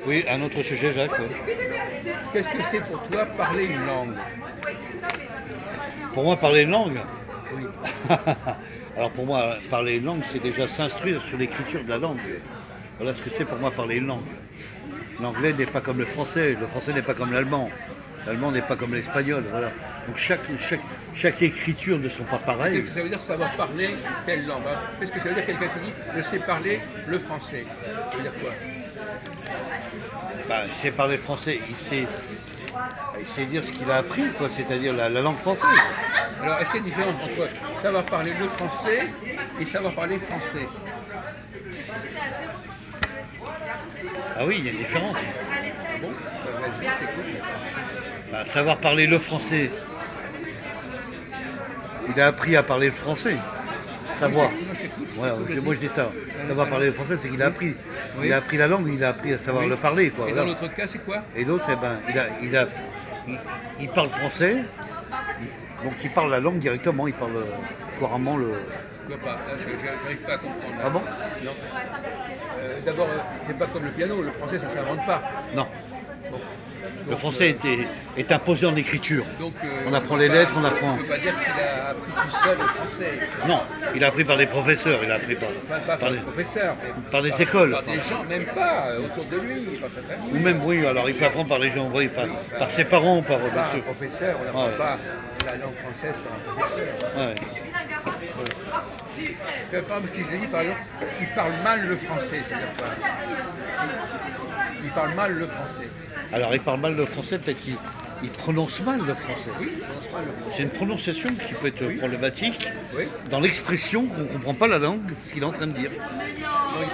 Oui, un autre sujet, Jacques. Ouais. Qu'est-ce que c'est pour toi parler une langue? Pour moi, parler une langue, Oui. alors pour moi, parler une langue, c'est déjà s'instruire sur l'écriture de la langue. Voilà ce que c'est pour moi parler une langue. L'anglais n'est pas comme le français n'est pas comme l'allemand n'est pas comme l'espagnol, voilà. Donc chaque écriture ne sont pas pareilles. Qu'est-ce que ça veut dire savoir parler telle langue, hein? Qu'est-ce que ça veut dire quelqu'un qui dit je sais parler le français? Ça veut dire quoi? Il sait parler français, il sait dire ce qu'il a appris, quoi, c'est-à-dire la langue française. Alors, est-ce qu'il y a une différence entre savoir parler le français et savoir parler français? Ah oui, il y a une différence. Ah bon? Vas-y, je t'écoute. Savoir parler le français, il a appris à parler le français. Savoir. Moi, je t'écoute. Voilà, Vas-y. moi je dis ça. Savoir parler le français, c'est qu'il a appris. Oui. Il a appris la langue, il a appris à savoir Oui. le parler, quoi. Et Voilà. dans l'autre cas, c'est quoi? Et l'autre, il parle français, donc il parle la langue directement, il parle couramment le. Je vois pas. Là, j'arrive pas à comprendre. Ah bon? Non. D'abord, c'est pas comme le piano. Le français, ça s'invente pas. Non. Bon. Le Donc, français est imposé en écriture. donc, On apprend peut les pas- lettres, on apprend. On peut pas dire qu'il a appris tout seul le français. Non, il a appris par des professeurs, il a appris Pas par les- les professeurs, mais par des écoles. Par des gens, même pas autour de lui, par sa famille. Ou même, oui, alors il peut apprendre par les gens, oui, par ses parents, par bien Pas un sûr. professeur, on n'apprend Ouais. pas la langue française par un professeur. Ouais. Par exemple, si je dis par exemple, il parle mal le français, c'est-à-dire quoi? Il parle mal le français. Alors il parle mal le français, peut-être qu'il prononce mal le français. Oui, il prononce mal le français. C'est une prononciation qui peut être problématique Oui. dans l'expression qu'on ne comprend pas la langue, ce qu'il est en train de dire. Donc,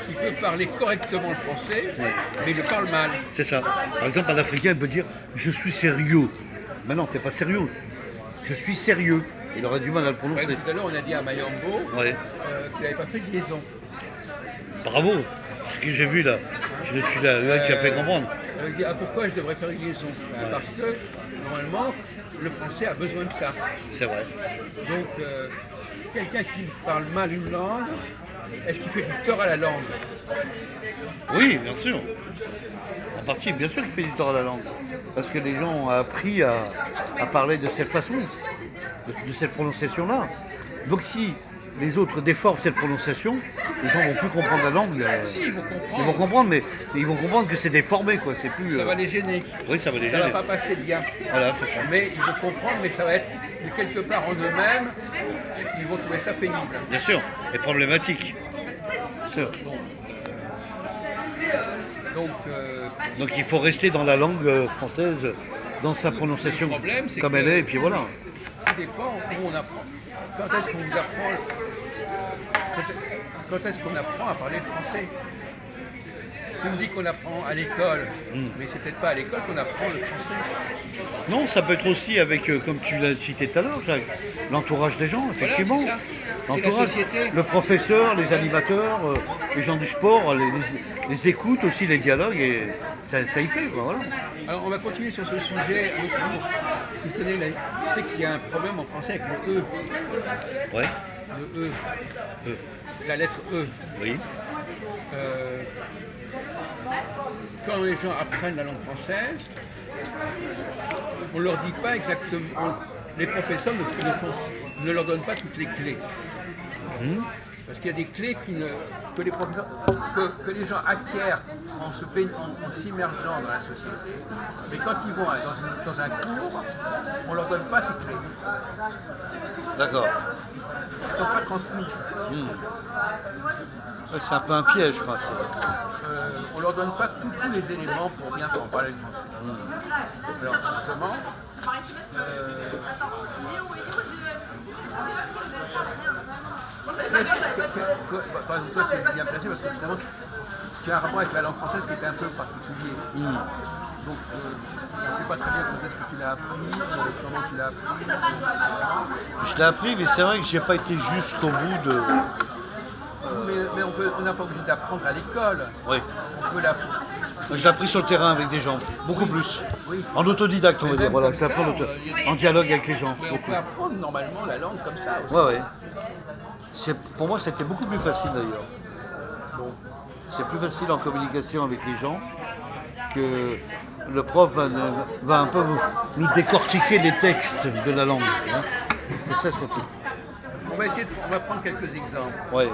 il peut parler correctement le français, mais il le parle mal. C'est ça. Par exemple, un Africain peut dire je suis sérieux. Mais non, t'es pas sérieux. Je suis sérieux. Il aurait du mal à le Par prononcer. exemple, tout à l'heure, on a dit à Mayambo Ouais. qu'il n'avait pas fait de liaison. Bravo. Ce que j'ai vu là. Tu l'as là, tu as fait comprendre. Il dit, pourquoi je devrais faire une liaison? Parce que, normalement, le français a besoin de ça. C'est vrai. Donc, quelqu'un qui parle mal une langue, est-ce qu'il fait du tort à la langue? Oui, bien sûr. En partie, bien sûr qu'il fait du tort à la langue. Parce que les gens ont appris à parler de cette façon, de cette prononciation-là. Donc si les autres déforment cette prononciation, les gens vont plus comprendre la langue. Si, ils vont comprendre. Ils vont comprendre, mais ils vont comprendre que c'est déformé, quoi. C'est plus. Ça va les gêner. Oui, ça va les Ça va gêner. pas passer bien. Voilà, c'est ça. Mais ils vont comprendre, mais ça va être de quelque part en eux-mêmes, ils vont trouver ça pénible. Bien sûr. Et problématique. Sûr. Donc il faut rester dans la langue française, dans sa prononciation Le problème, c'est comme que- elle est, et puis voilà. Ça dépend où on apprend. Quand est-ce qu'on vous apprend quand est-ce qu'on apprend à parler le français? Tu me dis qu'on apprend à l'école, mais c'est peut-être pas à l'école qu'on apprend le français. Non, ça peut être aussi avec, comme tu l'as cité tout à l'heure, Jacques, l'entourage des gens, effectivement. c'est ça. C'est la L'entourage, société. le professeur, les animateurs, les gens du sport, les écoutes aussi, les dialogues, et ça y fait, quoi, voilà. Alors on va continuer sur ce sujet. Tu connais tu sais qu'il y a un problème en français avec le E. Ouais, Le E. La lettre E. oui, Quand les gens apprennent la langue française, on ne leur dit pas exactement. Les professeurs ne leur donnent pas toutes les clés. Parce qu'il y a des clés que les professeurs, que les gens acquièrent en s'immergeant dans la société. Mais quand ils vont dans un cours, on ne leur donne pas ces clés. d'accord. Elles ne sont pas transmises. Ouais, c'est un peu un piège, je crois. On ne leur donne pas tous les éléments pour bien en parler le français. Alors justement, par exemple, toi tu es bien placé parce que finalement tu as un rapport avec la langue française qui est un peu particulier. Donc on ne sait pas très bien quand est-ce que tu l'as appris, comment tu l'as appris. Je l'ai appris, mais c'est vrai que j'ai pas été jusqu'au bout de. Mais on n'a pas obligé d'apprendre à l'école. Oui. On peut l'apprendre. Je l'ai appris sur le terrain avec des gens, beaucoup plus. Oui. En autodidacte, on va Mais dire. même Voilà, comme je l'ai appris ça, en dialogue avec les gens. Mais on Beaucoup. peut apprendre normalement la langue comme ça aussi. Ouais, ouais. Pour moi, c'était beaucoup plus facile d'ailleurs. Bon. c'est plus facile en communication avec les gens que le prof va un peu nous décortiquer les textes de la langue. Hein. C'est ça surtout. On va prendre quelques exemples. Ouais.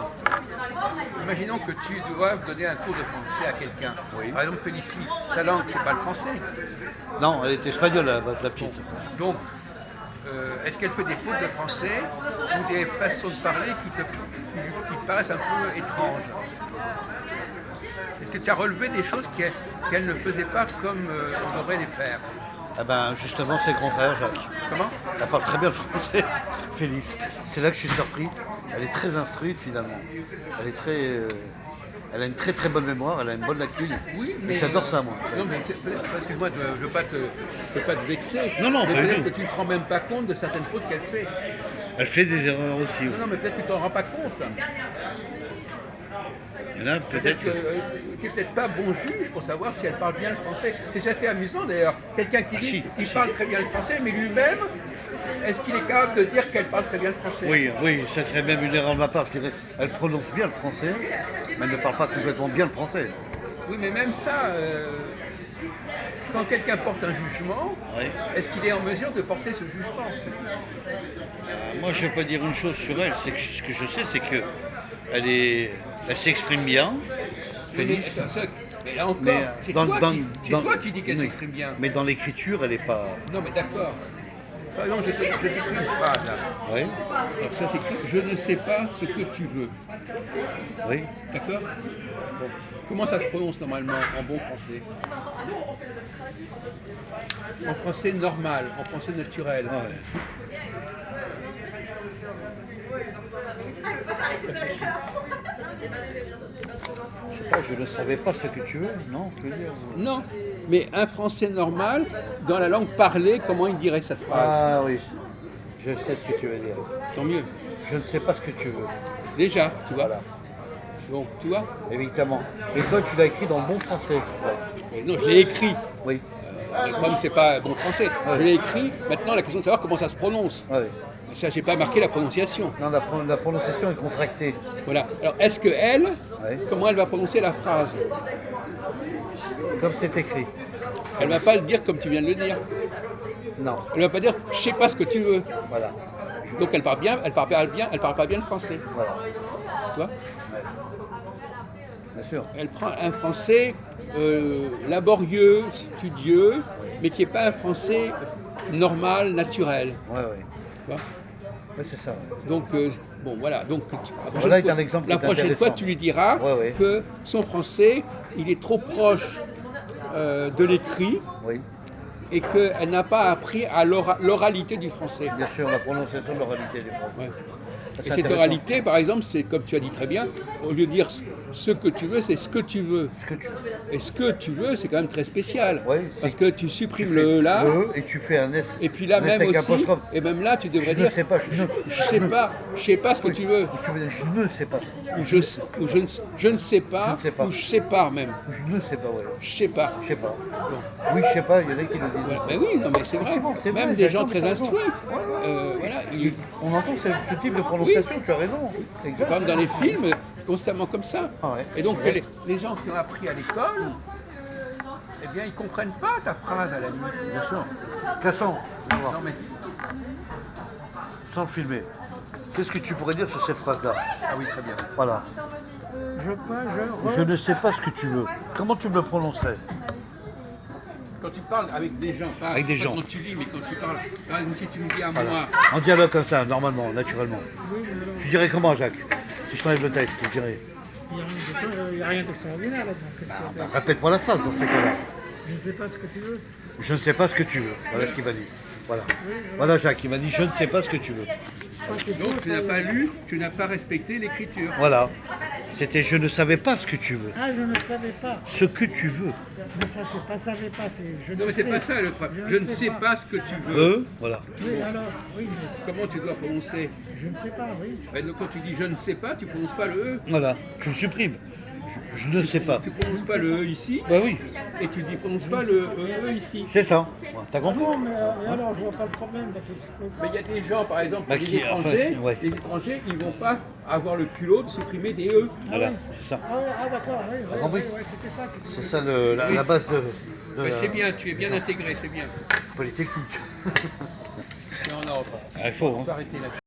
Imaginons que tu dois donner un cours de français à quelqu'un. Oui. Par exemple, Félicie, sa langue, c'est pas le français. Non, elle est espagnole à la base, la petite. Donc, est-ce qu'elle fait des fautes de français ou des façons de parler qui te paraissent un peu étranges? Est-ce que tu as relevé des choses qu'elle ne faisait pas comme on devrait les faire? Ah ben justement c'est le contraire, Jacques. Comment? Elle parle très bien le français, Félix. C'est là que je suis surpris. Elle est très instruite finalement. Elle est elle a une très très bonne mémoire, elle a une bonne lecture. Oui, mais j'adore ça moi. Non, mais excuse-moi, je ne veux pas te vexer. Non, non, mais pas du peut-être tout. que tu ne te rends même pas compte de certaines fautes qu'elle fait. Elle fait des erreurs aussi. Non, mais peut-être que tu t'en rends pas compte. Il y en a Peut-être que tu n'es peut-être pas bon juge pour savoir si elle parle bien le français. C'est assez amusant d'ailleurs. Quelqu'un qui dit qu'il parle très bien le français, mais lui-même, est-ce qu'il est capable de dire qu'elle parle très bien le français? Oui, oui, ça serait même une erreur de ma part. Je dirais, elle prononce bien le français, mais elle ne parle pas complètement bien le français. Oui, mais même ça, quand quelqu'un porte un jugement, Oui. est-ce qu'il est en mesure de porter ce jugement? Moi, je peux dire une chose sur elle. C'est que ce que je sais, c'est que elle s'exprime bien. Félix. Mais là encore, Mais, c'est dans- toi, dans- toi qui dis qu'elle oui. s'exprime bien. Mais dans l'écriture, elle n'est pas. Non, mais d'accord. Par exemple, je t'écris une phrase là. Oui, Alors ça s'écrit « Je ne sais pas ce que tu veux oui. ». D'accord? Bon. Comment ça se prononce normalement en bon français? En français normal, en français naturel. Ouais. Je sais pas, je ne savais pas ce que tu veux, non? Tu veux dire Non, mais un français normal, dans la langue parlée, comment il dirait cette phrase? Ah oui, je sais ce que tu veux dire. Tant mieux. Je ne sais pas ce que tu veux. Déjà, tu vois. Voilà, Donc, tu vois. évidemment. Et toi, tu l'as écrit dans le bon français. Ouais. Mais non, je l'ai écrit. Oui, Le problème, c'est pas bon français. Ouais. Je l'ai écrit. Maintenant, la question de savoir comment ça se prononce. ouais. Ça, j'ai pas marqué la prononciation. Non, la prononciation est contractée. Voilà. Alors, est-ce que elle, Ouais. comment elle va prononcer la phrase? Comme c'est écrit. Elle va pas le dire comme tu viens de le dire. Non, Elle va pas dire je sais pas ce que tu veux. voilà. Donc elle parle bien, elle parle pas bien le français. Voilà. Tu vois? Ouais. Bien sûr. Elle prend un français laborieux, studieux, mais qui n'est pas un français normal, naturel. Ouais, ouais. Tu vois? Ouais, c'est ça. Ouais. Donc bon voilà. Donc Voilà est un exemple la qui est prochaine fois, intéressant. tu lui diras Ouais, ouais. que son français, il est trop proche de l'écrit Oui, et qu'elle n'a pas appris à l'oralité du français. bien sûr, la prononciation de l'oralité du français. Ouais. Ça, Et c'est cette intéressant. oralité, par exemple, c'est comme tu as dit très bien, au lieu de dire ce que tu veux, c'est ce que tu veux. Ce que tu Et ce que tu veux, c'est quand même très spécial. Oui, parce c'est- que tu tu supprimes fais le là, le et tu fais un S. et puis là un S même avec aussi, apostrophe. et même là, tu devrais Je dire ne sais pas, je ne sais pas ce que tu veux. Ou tu veux dire je ne sais pas. Ou je ne sais pas, Je ne sais pas. ou je sais pas même. Ou je ne sais pas, ouais. Je sais pas. Je sais pas. Bon. Oui, je sais pas, il y en a qui le disent. Ouais, mais oui, non, mais c'est vrai. Effectivement, c'est Même vrai, des j'ai gens raison, très t'as raison. instruits. Ouais, ouais. Voilà, il On entend ce type de prononciation, tu as raison. Exact. comme dans les films, constamment comme ça. Ah ouais. Et donc les gens qui ont appris à l'école, eh bien, ils comprennent pas ta phrase à la limite. Bien sûr. Cassons, Non, mais sans le filmer. Qu'est-ce que tu pourrais dire sur cette phrase-là? ah oui, très bien. Voilà. Je ne sais pas ce que tu veux. Comment tu me le prononcerais? Quand tu parles avec des gens, pas, Avec des pas gens. quand tu lis, mais quand tu parles, par exemple, si tu me dis à Voilà. moi, En dialogue comme ça, normalement, naturellement. Tu dirais comment, Jacques? Si je t'enlève le texte, tu dirais. Il n'y a rien d'extraordinaire là-dedans. Répète-moi la phrase dans ces cas-là. Je ne sais pas ce que tu veux. Je ne sais pas ce que tu veux. Voilà ce qu'il m'a dit. Voilà. Voilà, Jacques, il m'a dit je ne sais pas ce que tu veux. donc tu n'as pas lu, tu n'as pas respecté l'écriture. Voilà. C'était je ne savais pas ce que tu veux. Ah, je ne savais pas. Ce que tu veux. Mais ça, c'est pas savais pas. C'est je Non, ne mais c'est sais. pas ça le problème. Je ne sais pas ce que tu veux. Voilà. Oui, alors, oui, mais Comment tu dois prononcer? je ne sais pas, oui. Ben, donc, quand tu dis je ne sais pas, tu prononces pas le E. Voilà. Tu le supprimes. Je ne sais pas. Tu prononces pas le E ici, Bah oui, et tu ne prononces pas le E ici. c'est ça. T'as compris? Bon, mais alors, je vois pas le problème. Mais il y a des gens, par exemple, Bah, les qui- étrangers, enfin, ouais. les étrangers, ils vont pas avoir le culot de supprimer des E. Voilà, c'est ça. Ah, d'accord, oui, T'as compris? c'était ça. que tu C'est voulais ça la base de Mais la c'est bien, tu es bien intégré, c'est bien. polytechnique. Mais on a Ah, il faut, on hein. peut arrêter là.